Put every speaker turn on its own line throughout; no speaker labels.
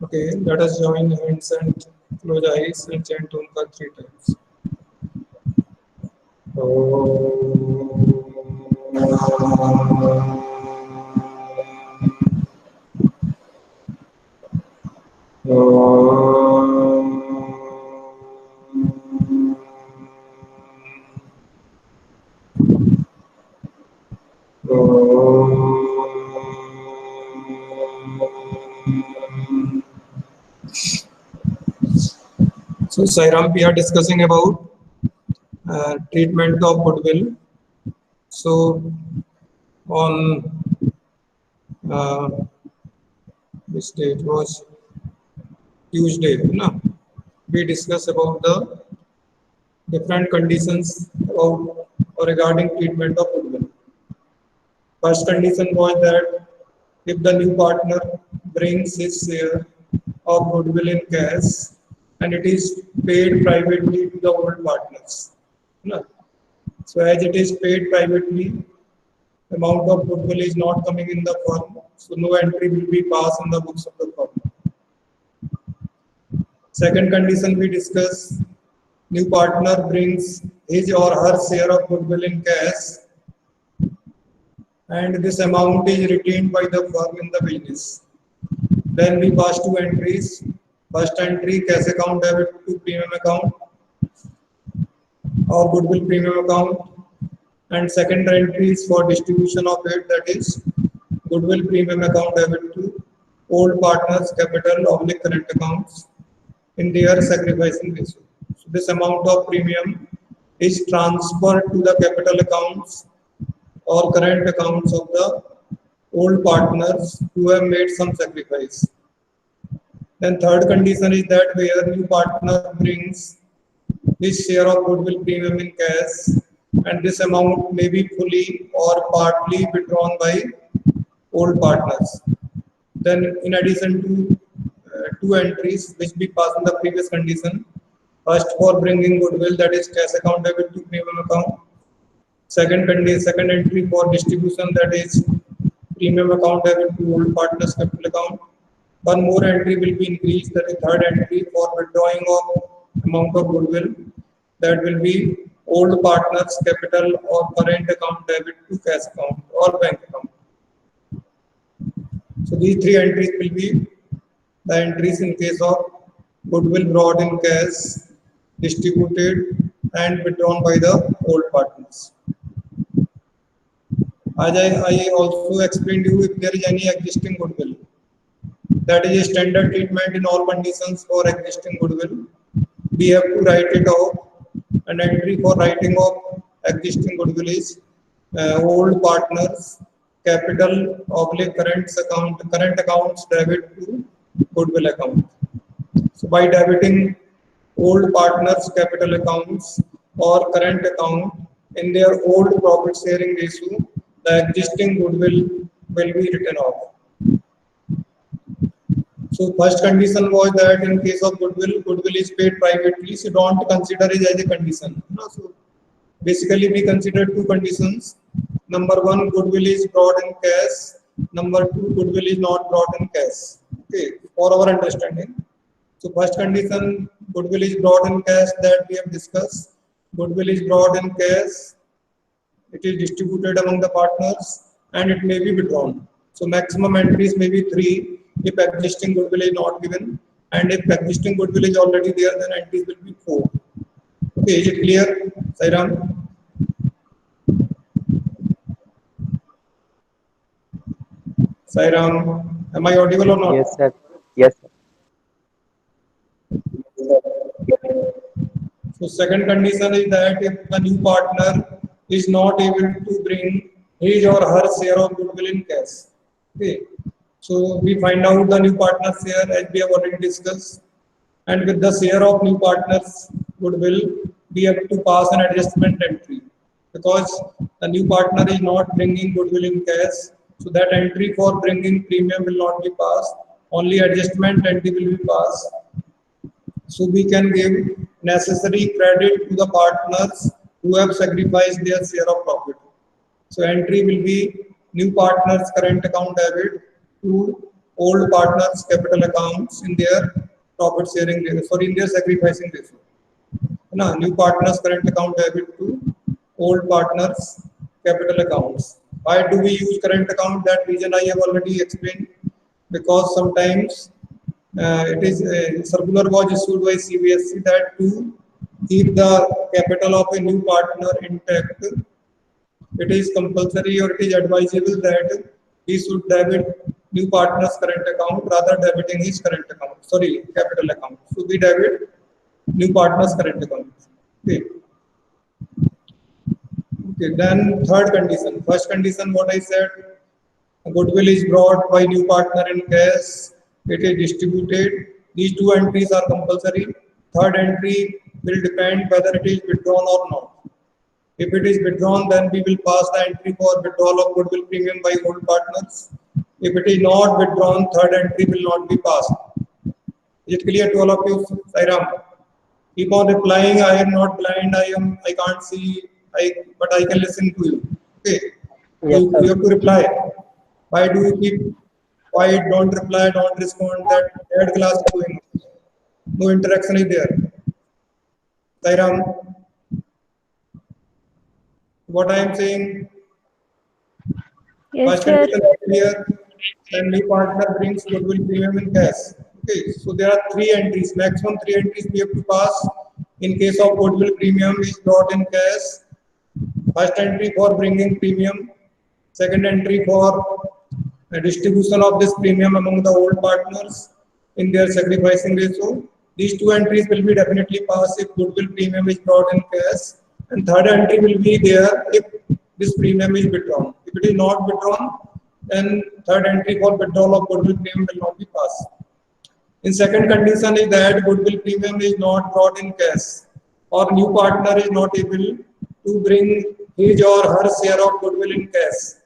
Okay, let us join hands and close eyes and chant Omkar 3 times. So, Sairam, we are discussing about treatment of goodwill. So, on uh, this day it was Tuesday, no? We discussed about the different conditions about or regarding treatment of goodwill. First condition was that if the new partner brings his share of goodwill in cash and it is paid privately to the old partners. No? So as it is paid privately, amount of goodwill is not coming in the firm, so no entry will be passed in the books of the firm. Second condition we discuss, new partner brings his or her share of goodwill in cash and this amount is retained by the firm in the business. Then we pass two entries. First entry, cash account debit to premium account or goodwill premium account. And second entry is for distribution of it, that is goodwill premium account debit to old partners capital oblique current accounts in their sacrificing ratio. So this amount of premium is transferred to the capital accounts or current accounts of the old partners who have made some sacrifice. Then third condition is that where new partner brings his share of goodwill premium in cash and this amount may be fully or partly withdrawn by old partners. Then in addition to two entries which we passed in the previous condition, first for bringing goodwill, that is cash account debit to premium account. Second entry for distribution, that is premium account debit to old partners capital account. One more entry will be increased, that is third entry for withdrawing of amount of goodwill, that will be old partners capital or current account debit to cash account or bank account. So these three entries will be the entries in case of goodwill brought in cash, distributed and withdrawn by the old partners. As I also explained you, if there is any existing goodwill, that is a standard treatment in all conditions for existing goodwill. We have to write it off. An entry for writing of existing goodwill is old partners capital oblique current accounts debit to goodwill account. So by debiting old partners capital accounts or current account in their old profit sharing ratio, the existing goodwill will be written off. So first condition was that in case of goodwill is paid privately, so don't consider it as a condition. No, so basically we consider two conditions. Number one, goodwill is brought in cash. Number two, goodwill is not brought in cash. Okay, for our understanding. So first condition, goodwill is brought in cash, that we have discussed. Goodwill is brought in cash. It is distributed among the partners and it may be withdrawn. So maximum entries may be 3 if existing goodwill is not given, and if existing goodwill is already there, then entries will be 4. Okay, is it clear, Sairam? Sairam, am I audible or not?
Yes, sir. Yes, sir.
So second condition is that if the new partner is not able to bring his or her share of goodwill in cash. Okay. So we find out the new partner's share as we have already discussed. And with the share of new partner's goodwill, we have to pass an adjustment entry because the new partner is not bringing goodwill in cash. So that entry for bringing premium will not be passed. Only adjustment entry will be passed. So we can give necessary credit to the partners who have sacrificed their share of profit. So entry will be new partners current account debit to old partners capital accounts in their profit sharing ratio, sorry, in their sacrificing ratio. Na, new partners current account debit to old partners capital accounts. Why do we use current account? That reason I have already explained. Because sometimes it is circular was issued by CBSE that to keep the capital of a new partner intact, it is compulsory or it is advisable that he should debit new partner's current account rather debiting his current account. Sorry, capital account. So we debit new partner's current account. Okay. Okay. Then third condition. First condition, what I said, goodwill is brought by new partner in cash. It is distributed. These two entries are compulsory. Third entry will depend whether it is withdrawn or not. If it is withdrawn, then we will pass the entry for withdrawal of goodwill premium by old partners. If it is not withdrawn, third entry will not be passed. Is it clear to all of you, Sairam? Keep on replying. I am not blind. I can't see. But I can listen to you. Okay.
Yes,
So you have to reply. Why do you keep quiet? Don't reply. Don't respond. That class is going on. No interaction is there. Sairam. What I am saying,
Yes,
first
sir.
condition is clear, and new partner brings goodwill premium in cash. Okay, so there are three entries, maximum three entries we have to pass in case of goodwill premium is brought in cash. First entry for bringing premium, second entry for distribution of this premium among the old partners in their sacrificing ratio. These two entries will be definitely passed if goodwill premium is brought in cash. And third entry will be there if this premium is withdrawn. If it is not withdrawn, then third entry for withdrawal of goodwill premium will not be passed. In second condition is that goodwill premium is not brought in cash or new partner is not able to bring his or her share of goodwill in cash.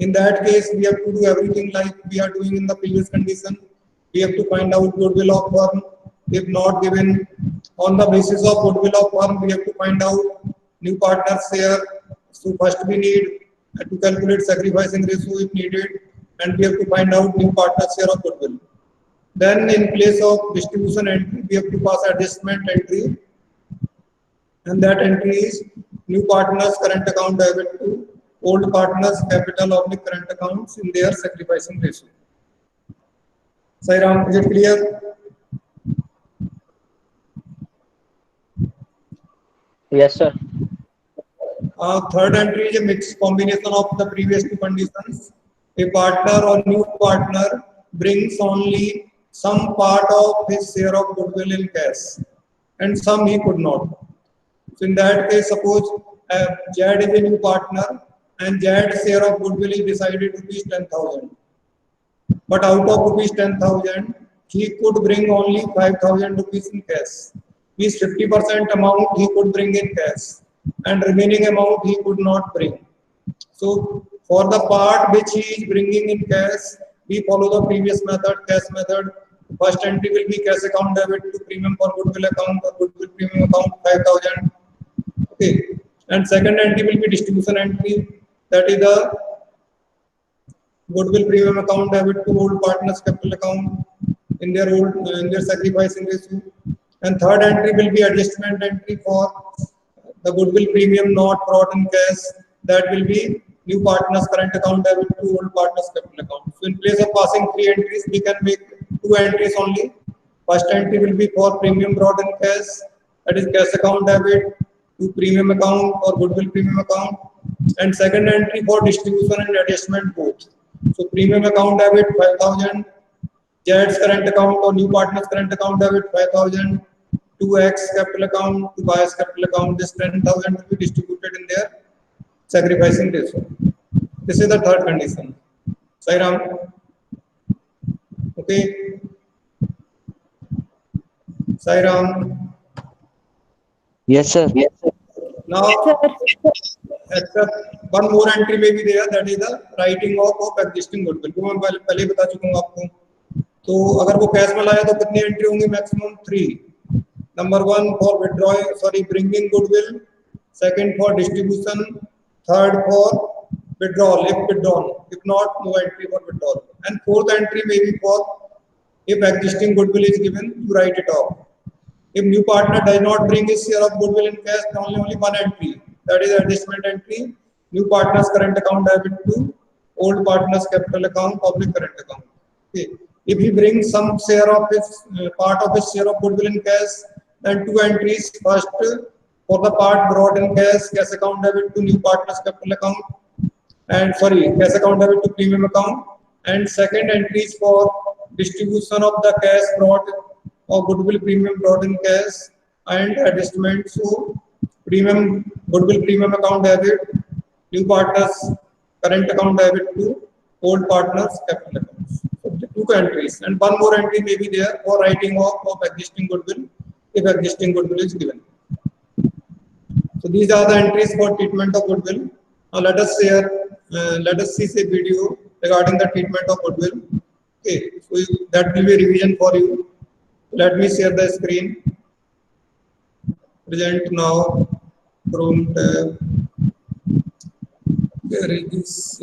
In that case, we have to do everything like we are doing in the previous condition. We have to find out goodwill of firm. If not given, on the basis of goodwill of firm, we have to find out new partner share. So first we need to calculate sacrificing ratio if needed, and we have to find out new partner share of goodwill. Then in place of distribution entry, we have to pass adjustment entry, and that entry is new partners current account debit to old partners capital of the current accounts in their sacrificing ratio. Sairam, is it clear?
yes, sir.
Third entry is a mixed combination of the previous two conditions. A partner or new partner brings only some part of his share of goodwill in cash, and some he could not. So in that case, suppose Jad is a new partner, and Jad's share of goodwill is decided to be 10,000. But out of rupees 10,000, he could bring only 5,000 rupees in cash. Means 50% amount he could bring in cash, and remaining amount he could not bring. So for the part which he is bringing in cash, we follow the previous method, cash method. First entry will be cash account debit to premium for goodwill account or goodwill premium account 5,000. Okay, and second entry will be distribution entry. That is the goodwill premium account debit to old partners capital account in their sacrificing ratio. And third entry will be adjustment entry for the goodwill premium not brought in cash. That will be new partners current account debit to old partners capital account. So in place of passing three entries, we can make two entries only. First entry will be for premium brought in cash, that is cash account debit to premium account or goodwill premium account, and second entry for distribution and adjustment both. So premium account debit 5,000, Jad's current account or new partner's current account debit 5,000, 2x capital account to Y's capital account. This 10,000 will be distributed in their sacrificing ratio. This is the third condition. Sairam. Okay. Sairam.
Yes, sir. Yes, sir.
Now, except one more entry may be there, that is the writing off of existing goodwill. वो मैं पहले बता चुका हूँ आपको. तो अगर वो कैश में लाया तो कितनी एंट्री होंगी? Maximum 3. Number 1 for withdrawing, bringing goodwill. Second for distribution. Third for withdrawal if withdrawn. If not, no entry for withdrawal. And fourth entry may be for if existing goodwill is given to write it off. If new partner does not bring his share of goodwill in cash, only one entry, that is adjustment entry, new partner's current account debit to old partner's capital account, public current account. Okay. If he brings some share of his part of his share of goodwill in cash, then two entries. First, for the part brought in cash account debit to new partner's capital account, and cash account debit to premium account. And second entry is for distribution of the cash brought or goodwill premium brought in cash and adjustment. So premium goodwill premium account debit, new partners current account debit to old partners capital accounts. So the two entries, and one more entry may be there for writing off of existing goodwill if existing goodwill is given. So these are the entries for treatment of goodwill. Now let us see a video regarding the treatment of goodwill. Okay, so that will be a revision for you. Let me share the screen. Present now. Chrome tab. There is I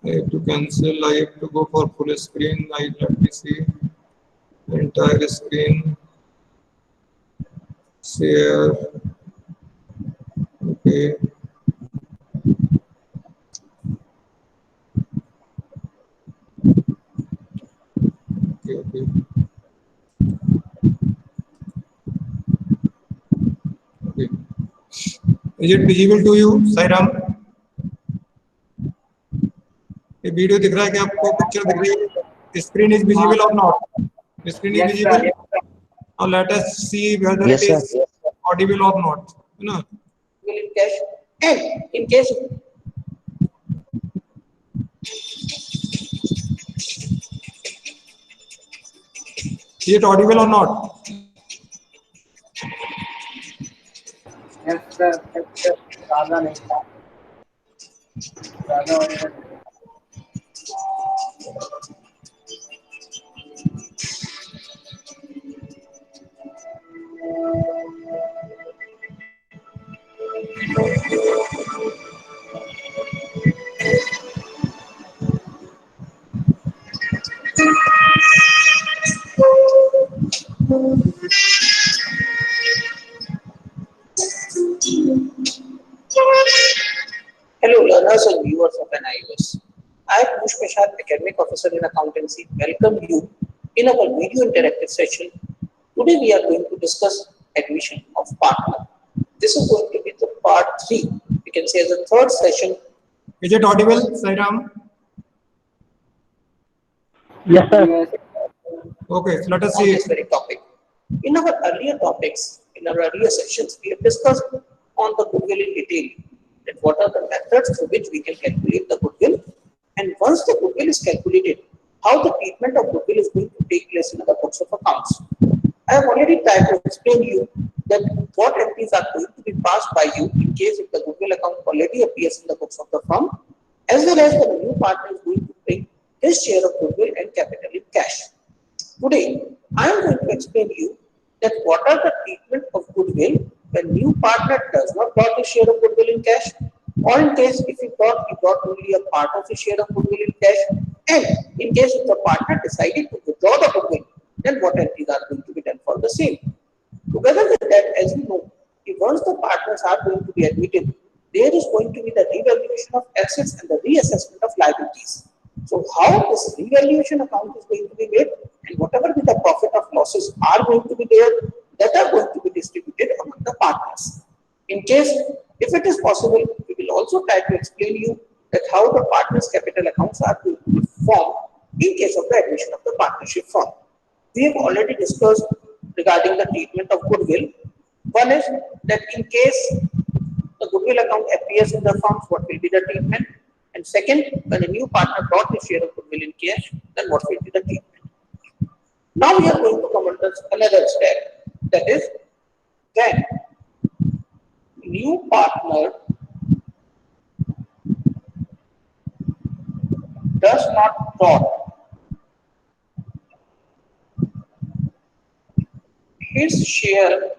have to cancel. I have to go for full screen. Let me see entire screen. Share. Okay. Okay. Is it visible to you, Sairam? ये video दिख रहा है क्या आपको? Picture दिख रही है? Screen is visible or not? Screen is visible. Now let us see whether it is audible or not. You know.
In cash, and in case
Is it audible or not?
yes, sir. ज़्यादा नहीं, ज़्यादा audible. Hello, learners and viewers of NIOS. I am Push Prashad, Academic Officer in Accountancy. Welcome you in our video interactive session. Today we are going to discuss admission of partner. This is going to be the part 3. We can say as a third session.
Is it audible, Sairam?
Yes, sir.
Okay, so let us
On
see.
this very topic. In our earlier topics, in our earlier sessions, we have discussed on the goodwill in detail. That what are the methods through which we can calculate the goodwill, and once the goodwill is calculated, how the treatment of goodwill is going to take place in the books of accounts. I have already tried to explain you that what entries are going to be passed by you in case if the goodwill account already appears in the books of the firm, as well as the new partner is going to bring his share of goodwill and capital in cash. Today, I am going to explain you that what are the treatment of goodwill when new partner does not got his share of goodwill in cash, or in case if he got only a part of his share of goodwill in cash, and in case if the partner decided to withdraw the goodwill, then what entries are going to be done for the same. Together with that, as we know, if once the partners are going to be admitted, there is going to be the revaluation of assets and the reassessment of liabilities. So how this revaluation account is going to be made, and whatever be the profit or losses are going to be there, that are going to be distributed among the partners. In case, if it is possible, we will also try to explain you that how the partners' capital accounts are going to be formed in case of the admission of the partnership firm. We have already discussed regarding the treatment of goodwill. One is that in case the goodwill account appears in the firms, what will be the treatment? And second, when a new partner brought his share of goodwill in cash, then what will be the treatment? Now we are going to come under another step, that is when new partner does not brought his share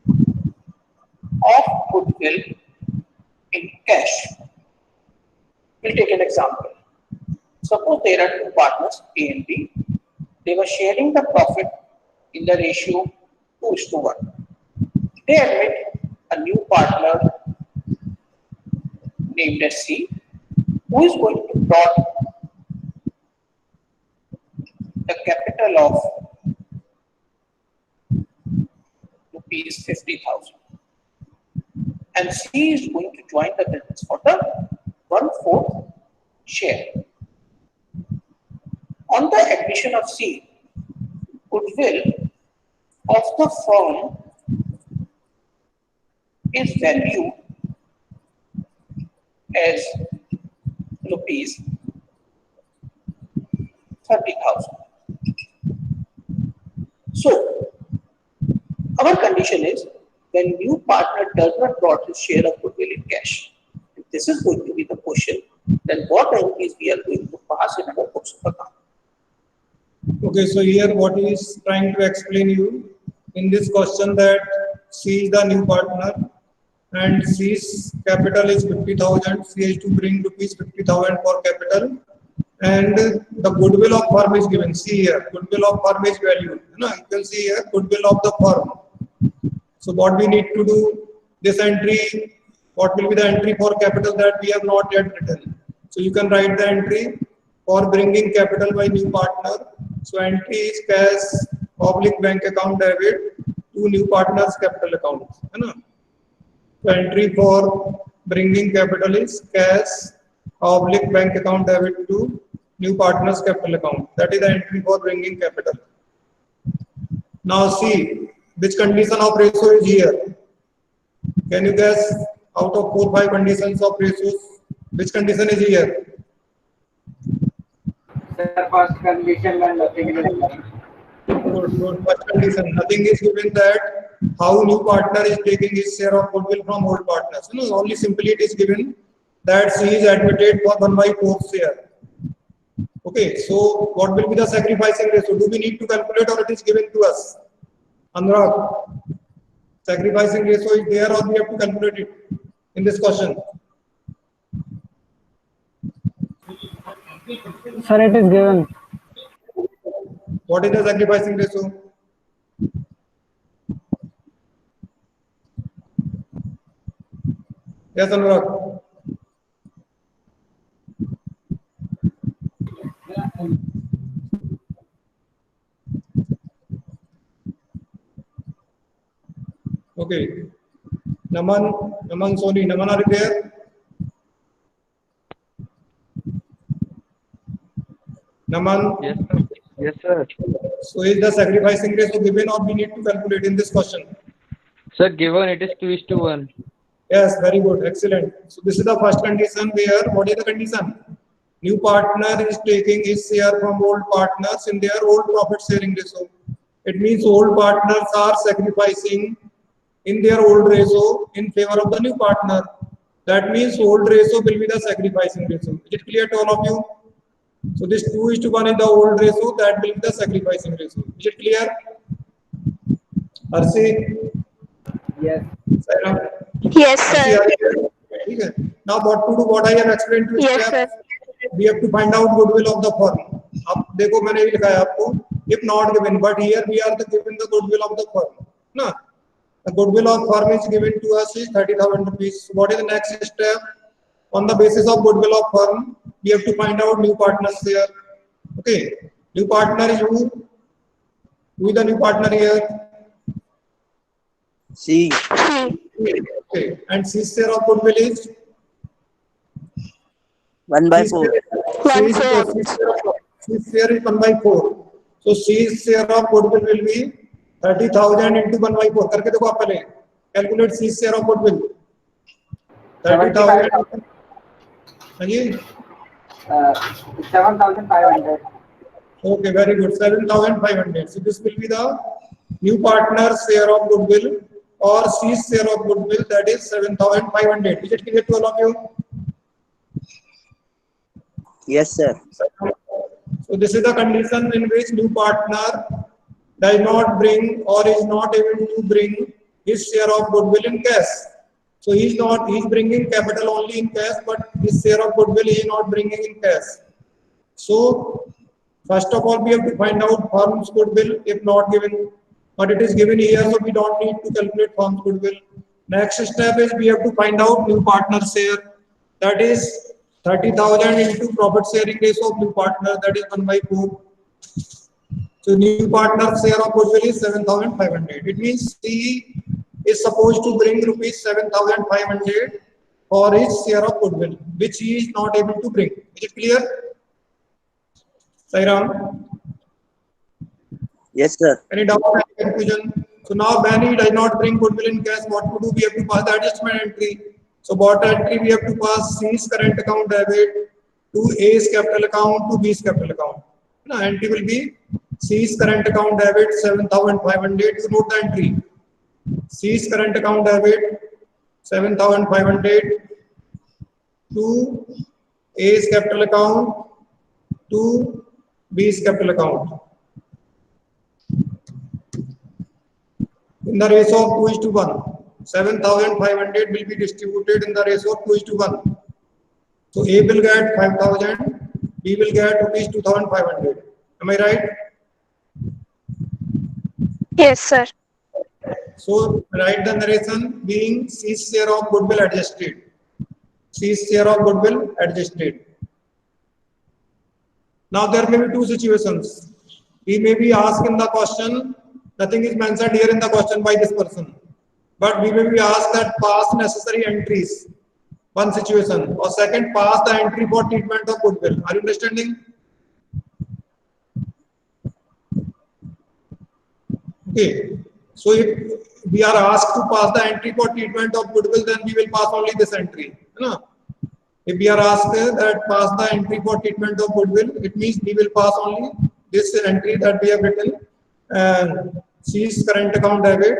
of goodwill cash. We'll take an example. Suppose there are two partners, A and B. They were sharing the profit in the ratio 2:1. They admit a new partner named as C, who is going to plot the capital of rupees 50,000. And C is going to join the business for the 1/4 share. On the admission of C, goodwill of the firm is valued as rupees 30,000. So, our condition is when new partner does not plot his share of goodwill in cash. If this is going to be the question, then what entries we are going to pass in our books of account?
Okay, so here what he is trying to explain you in this question that C is the new partner and C's capital is 50,000. C has to bring rupees 50,000 for capital, and the goodwill of firm is given. See here, goodwill of firm is valued. You can see here goodwill of the firm. So what we need to do, this entry, what will be the entry for capital that we have not yet written. So you can write the entry for bringing capital by new partner. So entry is cash / bank account debit to new partners capital account. So entry for bringing capital is cash / bank account debit to new partners capital account. That is the entry for bringing capital. Now see which condition of ratio is here. Can you guess out of 4 or 5 conditions of ratios, which condition is here?
Sir, first condition when nothing is given.
Good. First condition, nothing is given that how new partner is taking his share of goodwill from old partners. Only simply it is given that C is admitted for 1/4 share. Okay, so what will be the sacrificing ratio? Do we need to calculate or it is given to us? Anurag, sacrificing ratio is there or we have to calculate it in this question?
Sir, it is given.
What is the sacrificing ratio? Yes, Anurag. Okay. Naman, Soni. Naman, are you there? Naman.
Yes, sir. Yes, sir.
So is the sacrificing ratio given or we need to calculate in this question?
Sir, given it is 2:1.
Yes, very good. Excellent. So this is the first condition where, what is the condition? New partner is taking his share from old partners in their old profit sharing ratio. It means old partners are sacrificing in their old ratio in favor of the new partner. That means old ratio will be the sacrificing ratio. Is it clear to all of you? So this 2:1 is the old ratio, that will be the sacrificing ratio. Is it clear? Arsi?
Yes.
Saira?
Yes,
Arsi,
sir.
are you there? Okay. Now what to do? What I have explained to you.
Yes, sir.
We have to find out goodwill of the firm. अब देखो मैंने ये लिखा है आपको. If not given, but here we are given the goodwill of the firm. ना? The goodwill of firm is given to us is 30,000 rupees. What is the next step? On the basis of goodwill of firm, we have to find out new partners here. Okay, new partner is who? Who is the new partner here?
C.
Okay, and C's share of goodwill is
1/4.
C's share is 1/4. So C's share of goodwill will be 30,000 into 1/4. करके देखो आप पहले. Calculate C's share of goodwill. 30,000. हाँ जी.
7,500.
Okay, very good. 7,500. So this will be the new partner's share of goodwill or C's share of goodwill, that is 7,500. Is it clear to all of you?
Yes, sir.
So this is the condition in which new partner does not bring or is not able to bring his share of goodwill in cash. So he is bringing capital only in cash, but his share of goodwill he is not bringing in cash. So first of all, we have to find out firm's goodwill if not given, but it is given here, so we don't need to calculate firm's goodwill. Next step is we have to find out new partner share, that is 30,000 into profit sharing ratio of new partner, that is 1/4. So new partner share of goodwill is 7,500. It means he is supposed to bring rupees 7,500 for his share of goodwill, which he is not able to bring. Is it clear? Sairam?
Yes, sir.
Any doubt, any confusion? So now when he does not bring goodwill in cash, what to do? We have to pass the adjustment entry. So what entry we have to pass? C's current account debit to A's capital account to B's capital account. Now entry will be C's current account debit 7,500. You note the entry. C's current account debit 7,500 to A's capital account to B's capital account in the ratio of 2:1. 7,500 will be distributed in the ratio of 2:1. So A will get 5,000, B will get rupees 2,500. Am I right?
Yes, sir.
So write the narration being C's share of goodwill adjusted. C's share of goodwill adjusted. Now there may be two situations. We may be asked in the question, nothing is mentioned here in the question by this person, but we may be asked that pass necessary entries. One situation, or second, pass the entry for treatment of goodwill. Are you understanding? Okay. So if we are asked to pass the entry for treatment of goodwill, then we will pass only this entry. If we are asked that pass the entry for treatment of goodwill, it means we will pass only this entry that we have written, and C's current account debit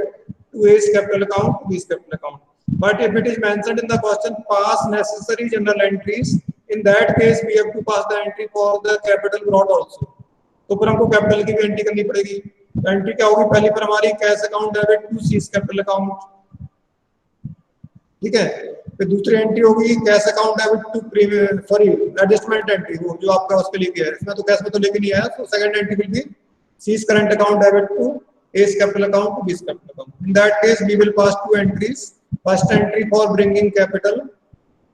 to A's capital account to B's capital account. But if it is mentioned in the question, pass necessary general entries, in that case we have to pass the entry for the capital brought also. तो फिर हमको capital की भी entry करनी पड़ेगी. Entry क्या होगी? पहली पर हमारी cash account debit to C's capital account, ठीक है. फिर दूसरी एंट्री होगी cash account debit to sorry adjustment entry, वो जो आपका उसके लिए है, इसमें तो कैश में तो लेके नहीं आया. तो second entry will be C's current account debit to A's capital account to B's capital account. In that case, we will pass two entries. First entry for bringing capital,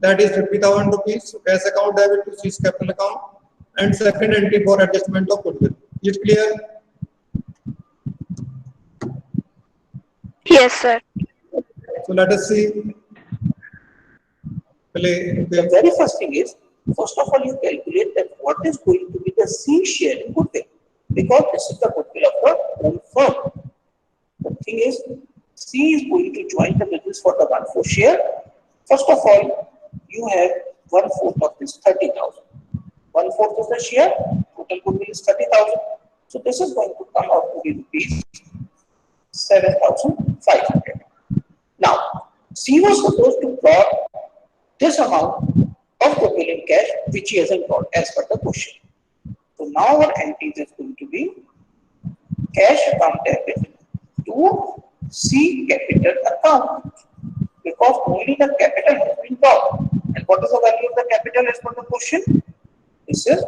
that is 50,000 rupees, so cash account debit to C's capital account, and second entry for adjustment of goodwill. Is it clear?
Yes, sir.
So let us see.
The very first thing is, first of all, you calculate that what is going to be the C share in goodwill, because this is the goodwill of the whole firm. The thing is, C is going to join the business for the 1/4 share. First of all, you have 1/4 of this 30,000. 1/4 is the share, total goodwill is 30,000. So this is going to come out to be rupees 7,500. Now, C was supposed to draw this amount of goodwill in cash, which he hasn't got as per the question. So now our entries is going to be cash account debit to C capital account, because only the capital has been brought. And what is the value of the capital as per the question? This is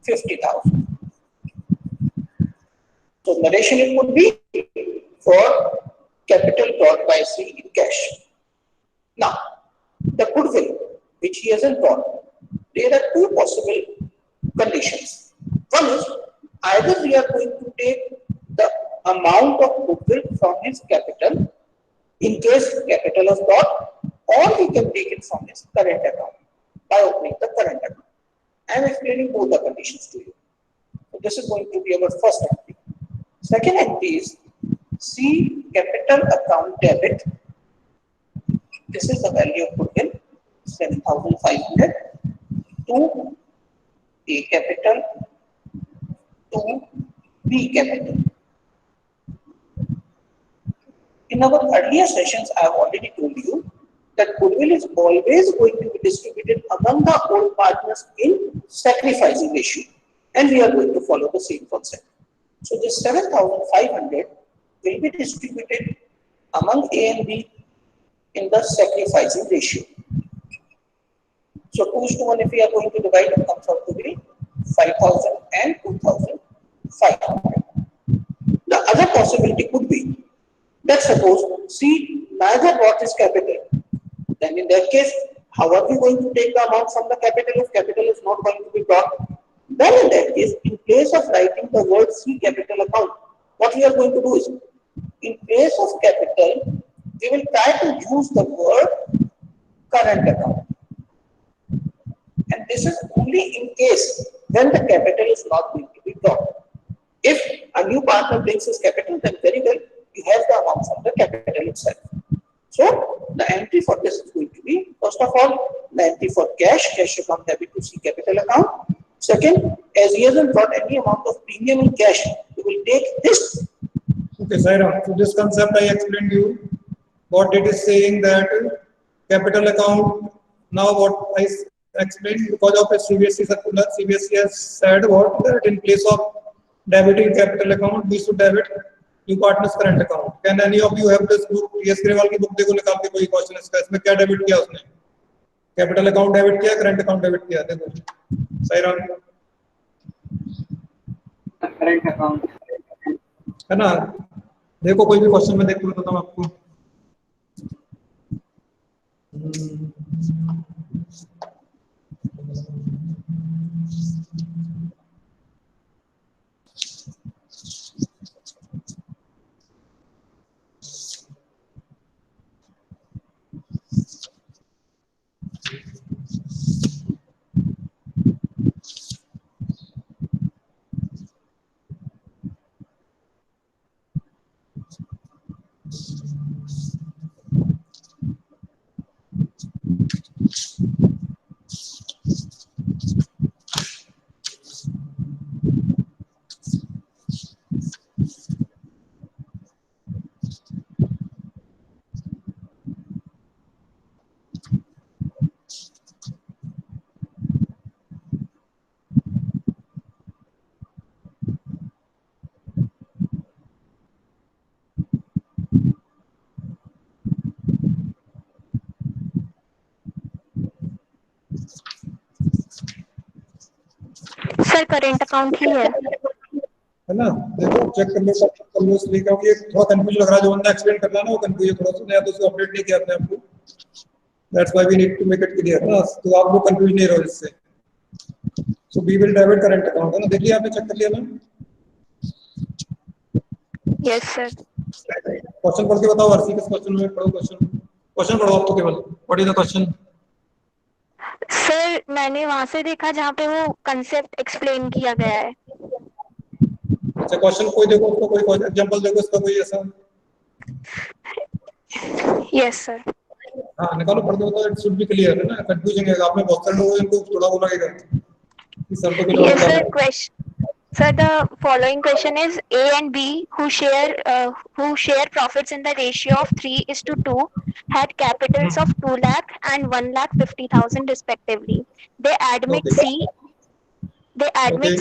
50,000. So narration it would be for capital brought by C in cash. Now, the goodwill which he hasn't brought, there are two possible conditions. One is either we are going to take the amount of goodwill from his capital in case capital is brought, or we can take it from his current account by opening the current account. I am explaining both the conditions to you. So this is going to be our first entry. Second entry is C capital account debit. This is the value of goodwill, 7,500 to A capital to B capital. In our earlier sessions, I have already told you that goodwill is always going to be distributed among the old partners in sacrificing ratio, and we are going to follow the same concept. So this 7,500 will be distributed among A and B in the sacrificing ratio. So 2:1 if we are going to divide, it comes out to be 5,000 and 2,500. The other possibility could be that suppose C neither brought his capital, then in that case, how are we going to take the amount from the capital if capital is not going to be brought? Then in that case, in place of writing the word C capital account, what we are going to do is, in place of capital, we will try to use the word current account. And this is only in case when the capital is not going to be brought. If a new partner brings his capital, then very well, we have the amount from the capital itself. So the entry for this is going to be, first of all, the entry for cash account debit to C capital account. Second, as he hasn't brought any amount of premium in cash, we will take this.
Okay, Sairam, so this concept I explained you. What it is saying that capital account, now what I explained, because of a CBSE circular, CBSE has said what, that in place of debiting capital account, we should debit new partner's current account. Can any of you have this book? T.S. Grewal की book देखो निकाल के कोई question इसका, इसमें क्या debit किया उसने? कैपिटल अकाउंट डेबिट किया, करंट अकाउंट डेबिट किया, देखो साईराम
करंट अकाउंट
है ना? देखो कोई भी क्वेश्चन में देख के बताता हूँ आपको.
सर करेंट अकाउंट ही है
ना? देखो चेक कर लो इसलिए, क्योंकि ये थोड़ा कंफ्यूज लग रहा है, जो बंदा एक्सप्लेन कर रहा है ना वो कंफ्यूज थोड़ा सा, या तो उसको अपडेट नहीं किया आपने आपको. That's why we need to make it clear ना, तो आप लोग कंफ्यूज नहीं रहो इससे. So we will debit current account, है ना? देख लिया आपने, चेक कर लिया ना?
Yes sir.
क्वेश्चन पढ़ के बताओ हर्षी, किस क्वेश्चन में पढ़ो? क्वेश्चन पढ़ो आप तो केवल. What is the question?
Sir मैंने वहां से देखा जहाँ पे वो कंसेप्ट एक्सप्लेन किया गया है.
अच्छा क्वेश्चन कोई देखो, उसको कोई एग्जांपल देखो इसका कोई ऐसा.
Yes sir.
हाँ निकालो, पढ़ दो तो इट शुड बी क्लियर, है ना? कंफ्यूजन है, आपने बहुत सारे लोगों को थोड़ा वो लगेगा कि सर तो कुछ और
Yes
बता
sir.
रहे हैं.
Sir, the following question is A and B who share profits in the ratio of 3:2 had capitals of 2 lakh and 1,50,000 respectively. They admit
Okay.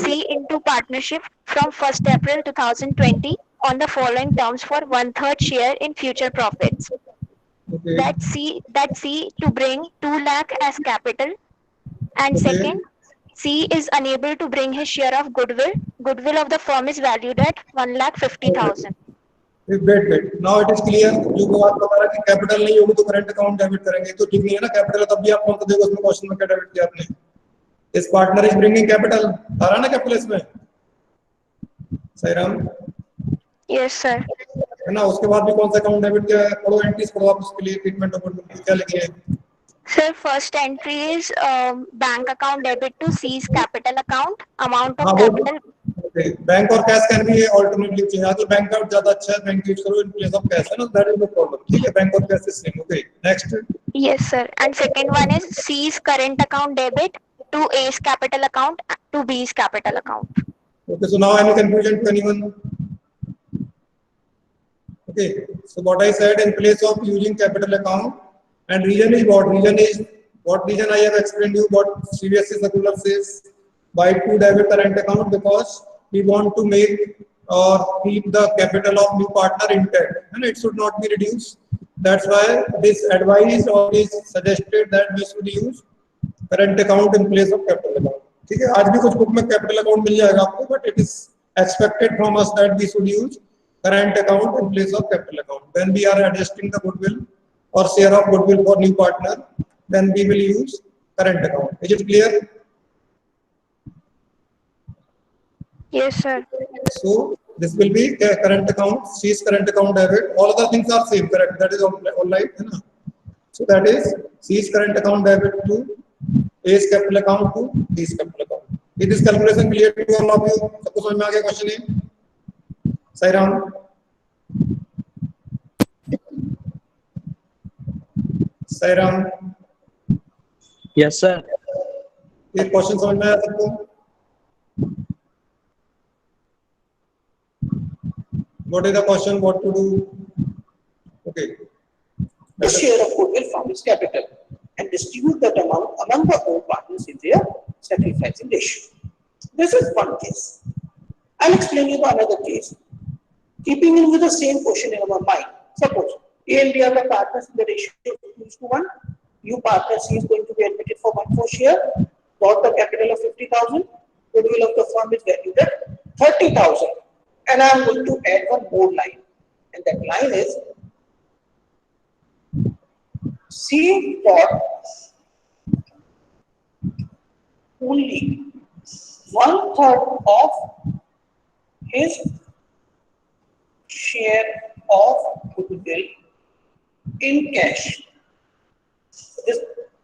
C into partnership from 1st April 2020 on the following terms for 1/3 share in future profits.
Okay.
That C to bring 2 lakh as capital, and
Okay.
second, C is unable to bring his share of goodwill. Goodwill of the firm is valued at 1,50,000.
Wait now it is clear. जो बात बता रहा है कि capital नहीं होगी तो current account debit करेंगे, तो ठीक नहीं है ना? कैपिटल तब भी आप कौन सा देखो उसमें क्वेश्चन में क्या डेबिट किया आपने? इस पार्टनर इज ब्रिंगिंग कैपिटल, आ रहा ना कैपिटल इसमें? Sairam
Yes sir.
है ना? उसके बाद भी कौन सा अकाउंट डेबिट किया है? पढ़ो एंट्रीज पढ़ो आप, उसके लिए ट्रीटमेंट ऑफ क्या लिखे हैं?
Sir, first entry is bank account debit to C's capital account. Amount of capital.
Bank और कैश कैन भी ऑल्टरनेटली चाहिए. अगर बैंक का ज्यादा अच्छा है, बैंक यूज करो इन प्लेस ऑफ कैश, है ना? That is no problem. ठीक है, बैंक और cash is same. Okay next.
Yes sir. And second one is C's current account debit to A's capital account to B's capital account.
Okay, so now any confusion to anyone? Okay, so what I said, in place of using capital account, and reason is what reason I have explained you, what CBSE circular says, why to debit current account, because we want to make or keep the capital of new partner intact, and it should not be reduced. That's why it is advised or is suggested that we should use current account in place of capital account. ठीक है, आज भी कुछ book में capital account मिल जाएगा आपको, but it is expected from us that we should use current account in place of capital account. When we are adjusting the goodwill or share of goodwill for new partner, then we will use current account. Is it clear?
Yes, sir.
So this will be current account, C's current account debit. All other things are same, correct? That is all right, है ना? So that is C's current account debit to A's capital account to B's capital account. Is this calculation clear to all of you? सबको समझ में आ गया question है? Sairam, Sairam,
Yes, sir.
ये question समझ में आया सबको? What is the question? What to do? Okay.
The share of goodwill from its capital and distribute that amount among the own partners in their sacrificing ratio. This is one case. I'll explain you the another case. Keeping in with the same question in our mind. Suppose A and B are the partners in the ratio of 2:1. New partner C is going to be admitted for 1/4 share. Bought the capital of 50,000. Goodwill of the firm is valued at 30,000. And I am going to add one more line. And that line is C bought only 1/3 of his share of goodwill in cash. This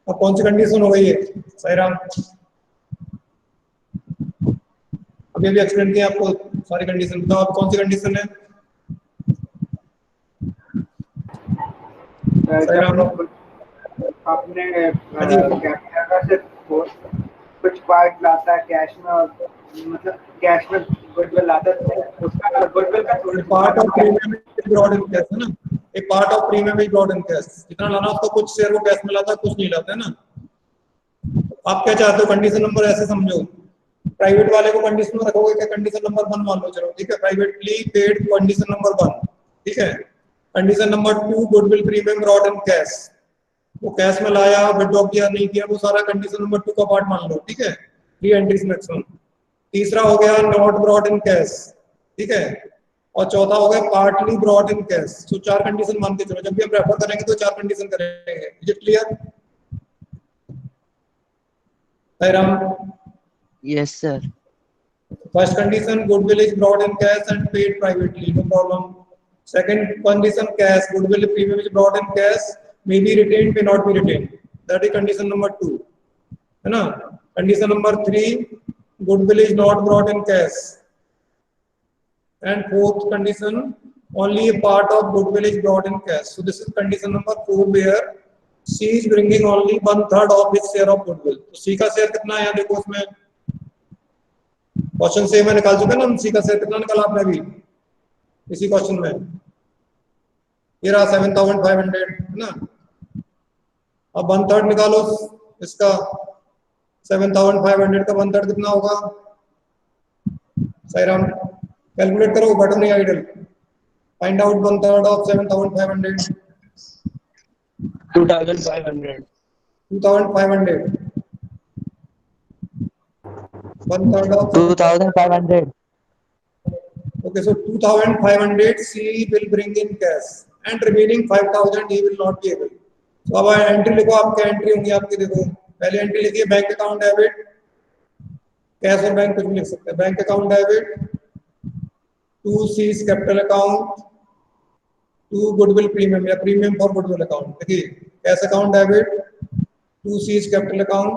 अब कौन सी condition हो गई है साईराम? अभी अभी explain किया आपको सारी कंडीशन, बताओ आप कौन सी कंडीशन है?
अपने कैपिटल का से कुछ पार्ट लाता है कैश में, और मतलब कैश में गुडविल लाता है, उसका गुडविल का
part of premium is brought in cash है ना, एक part of premium is brought in cash, जितना लाना उसका कुछ शेयर वो कैश में लाता है, कुछ नहीं लाता है ना। आप क्या चाहते हो? कंडीशन नंबर ऐसे समझो, प्राइवेट वाले को कंडीशन में रखोगे क्या? कंडीशन नंबर 1 मान लो, चलो ठीक है, प्राइवेटली पेड कंडीशन नंबर 1, ठीक है। Condition number 2 goodwill premium brought in cash, वो कैश में लाया, विड्रॉ किया नहीं किया, वो सारा कंडीशन नंबर 2 का पार्ट मान लो, ठीक है, 3 एंट्रीज मैक्सिमम। तीसरा हो गया नॉट ब्रॉड इन कैश, ठीक है, और चौथा हो गया पार्टली ब्रॉड इन कैश। तो 4 कंडीशन मानते चलो, जब भी हम रेफर करेंगे तो 4 कंडीशन करेंगे। Is it clear?
Yes, sir.
First condition, goodwill is brought in cash and paid privately, no problem. Second condition, cash, goodwill premium is brought in cash, may be retained, may not be retained. That is condition number 2, है ना? Condition number 3, goodwill is not brought in cash. And fourth condition, only a part of goodwill is brought in cash. So this is condition number 4, where C is bringing only 1/3 of his share of goodwill. तो C का share कितना है यहाँ देखो, उसमें question से मैं निकाल चुका ना, सी का शेयर कितना निकाला आपने अभी इसी क्वेश्चन में, ये रहा 7,500 है ना। अब 1/3 निकालो इसका, 7,500 का 1/3 कितना होगा? साईराम कैलकुलेट करो, बटन नहीं idol, find out 1/3 of 7,500।
2,500.
2,500 1/3 of
2,500.
Okay, so 2,500 C will bring in cash and remaining 5,000 he will not be able. So अब एंट्री लिखो, आपके एंट्री होंगी आपकी, देखो पहले एंट्री लिखिए बैंक अकाउंट डेबिट, कैश और बैंक कुछ भी लिख सकते हैं, bank account debit to C's capital account to goodwill premium या प्रीमियम फॉर गुडविल अकाउंट। देखिए cash account debit to C's capital account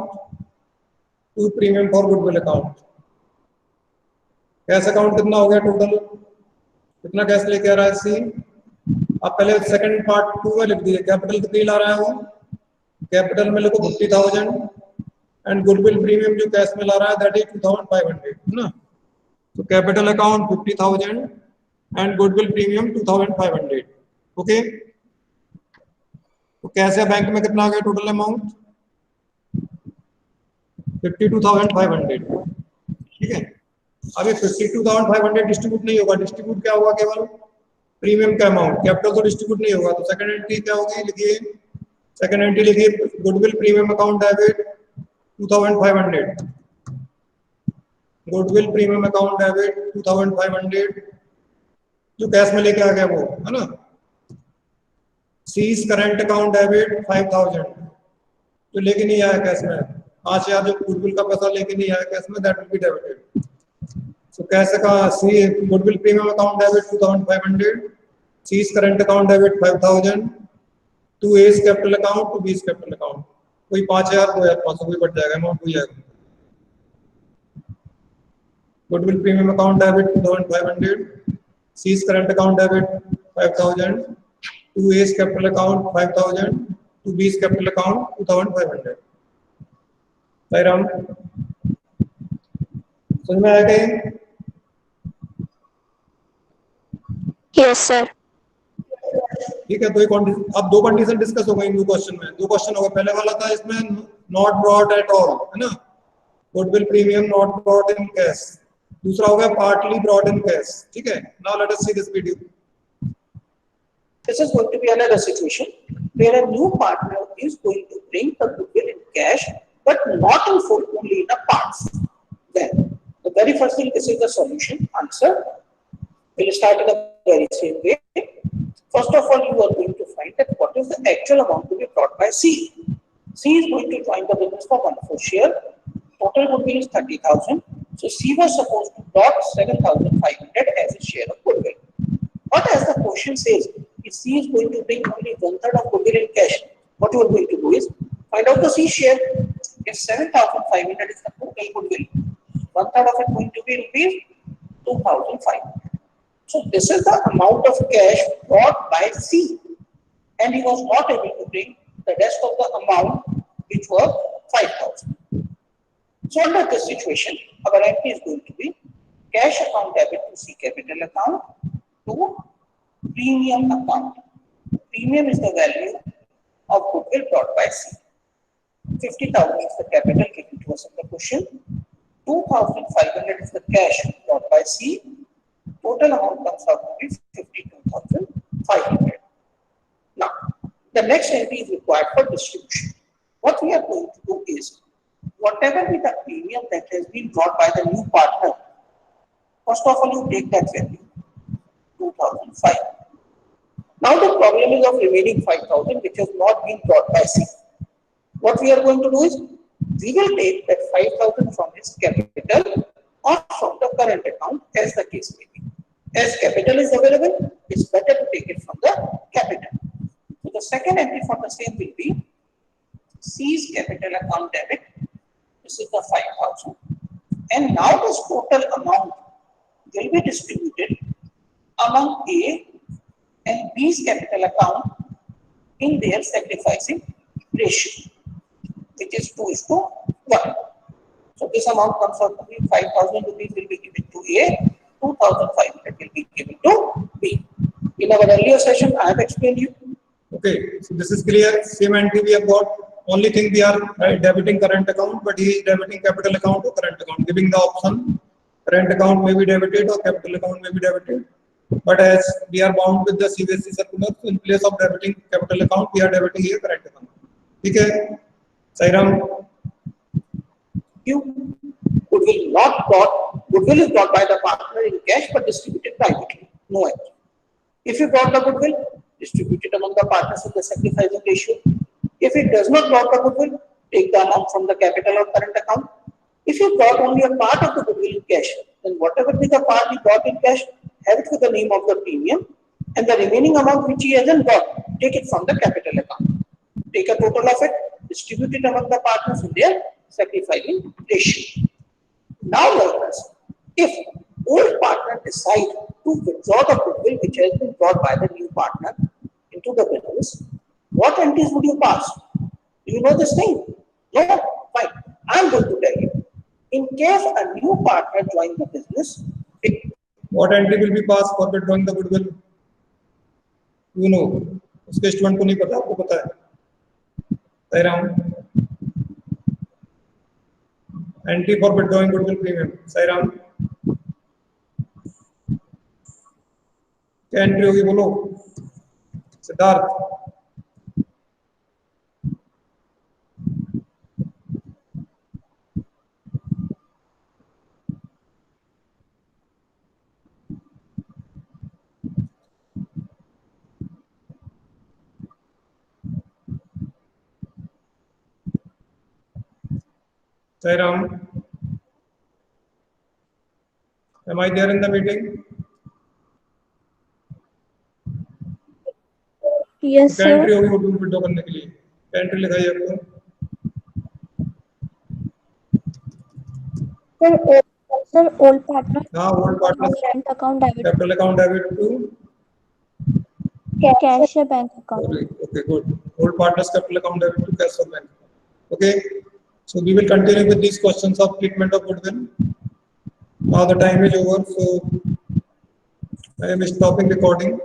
to premium for goodwill account. Cash account कितना हो गया टोटल, कितना कैश लेके आ रहा है सी? आप पहले सेकंड पार्ट 2 में लिख दिए, कैपिटल कितनी ला रहा है वो, कैपिटल में लिखो 50,000 एंड गुडविल प्रीमियम जो कैश में ला रहा है दैट इज 2,500 है ना। तो capital account 50,000 and goodwill premium 2,500। Okay, तो कैश या बैंक में कितना आ गया टोटल अमाउंट? 52,500, ठीक है। अभी 52,500 डिस्ट्रीब्यूट नहीं होगा, डिस्ट्रीब्यूट क्या होगा, केवल प्रीमियम का अमाउंट, कैपिटल तो डिस्ट्रीब्यूट नहीं होगा, तो सेकंड एंट्री क्या होगी, लिखिए सेकंड एंट्री लिखिए goodwill premium account debit 2500, goodwill premium account debit 2500 जो कैश में लेके आ गया वो है ना। सीज करंट अकाउंट डेबिट 5000 जो लेके नहीं आया कैश में, 5000 जो गुडविल का पैसा लेके नहीं आया कैश में, that will be debited. So cash का सी goodwill premium account debit 2500, C's current account debit 5000, to A's capital account to B's capital account, कोई 5000 2500 कोई बढ़ जाएगा, अमाउंट हो जाएगा। Goodwill premium account debit 2500, C's current account debit 5000, to A's capital account 5000, to B's capital account 2500। Ram समझ में आया कहीं?
Yes, sir.
ठीक है, तो एक अब दो कंडीशन डिस्कस हो गई दो क्वेश्चन में। दो क्वेश्चन हो गए, पहले वाला था इसमें नॉट ब्रॉट एट ऑल, है ना, goodwill premium not brought in cash, दूसरा हो गया पार्टली ब्रॉट इन कैश। ठीक है, now let us see this video.
This is going to be another situation where a new partner is going to bring the goodwill in cash, but not in full, only in a parts. Then, the very first thing, this is the solution answer. We'll start in the very same way. First of all, you are going to find that what is the actual amount to be brought by C. C is going to join the business for 1/4 share. Total goodwill is 30,000. So C was supposed to brought 7,500 as a share of goodwill. But as the question says, if C is going to bring only 1/3 of goodwill in cash, what you are going to do is find out the C share. If 7,500 is the total goodwill, 1/3 of it going to be rupees 2,500. So this is the amount of cash brought by C, and he was not able to bring the rest of the amount, which was 5,000. So under this situation, our entry is going to be cash account debit to C capital account to premium account. Premium is the value of goodwill brought by C. 50,000 is the capital given to us in the question. 2,500 is the cash brought by C. Total amount comes out to be 52,500. Now, the next entry is required for distribution. What we are going to do is, whatever be the premium that has been brought by the new partner, first of all, you take that value, 2,500. Now, the problem is of remaining 5,000, which has not been brought by C. What we are going to do is, we will take that 5,000 from his capital or from the current account, as the case may be. As capital is available, it's better to take it from the capital. So the second entry for the same will be C's capital account debit. This is the 5,000. And now this total amount will be distributed among A and B's capital account in their sacrificing ratio, which is 2:1. So this amount comes out to be 5,000 rupees will be given to A, 2,500 will be given to B. In our earlier session, I have explained you.
Okay, so this is clear. Same entry we have got. Only thing we are debiting current account, but he is debiting capital account or current account, giving the option current account may be debited or capital account may be debited. But as we are bound with the CBSE circular, so in place of debiting capital account, we are debiting here current account. Okay, Sairam. Goodwill is brought by the partner in cash but distributed privately. No entry. If you brought the goodwill, distribute it among the partners in the sacrificing ratio. If it does not brought the goodwill, take the amount from the capital or current account. If you brought only a part of the goodwill in cash, then whatever be the part you brought in cash, have it with the name of the premium, and the remaining amount which he hasn't got, take it from the capital account. Take a total of it, distribute it among the partners in their sacrificing ratio. Now let us, if old partner decide to withdraw the goodwill which has been brought by the new partner into the business, what entries would you pass? Do you know this thing? No? Fine. I am going to tell you. In case a new partner joins the business, what entry will be passed for withdrawing the goodwill? You know, उसके student को नहीं पता, आपको पता है? Sairam. Entry for withdrawing goodwill premium. Sairam. क्या entry होगी बोलो Siddharth? Sairam, am I there in the meeting?
Yes,
क्या
sir.
एंट्री होगी गुडविल विड्रॉ करने के लिए? क्या एंट्री लिखाई आपको?
Sir, all partners
हाँ, old partners
bank account debit
capital account debit to
cash bank account.
okay, good. Old partners capital account debit to cash flow bank. Okay, so we will continue with these questions of treatment of goodwill. Now the time is over, so I am stopping recording.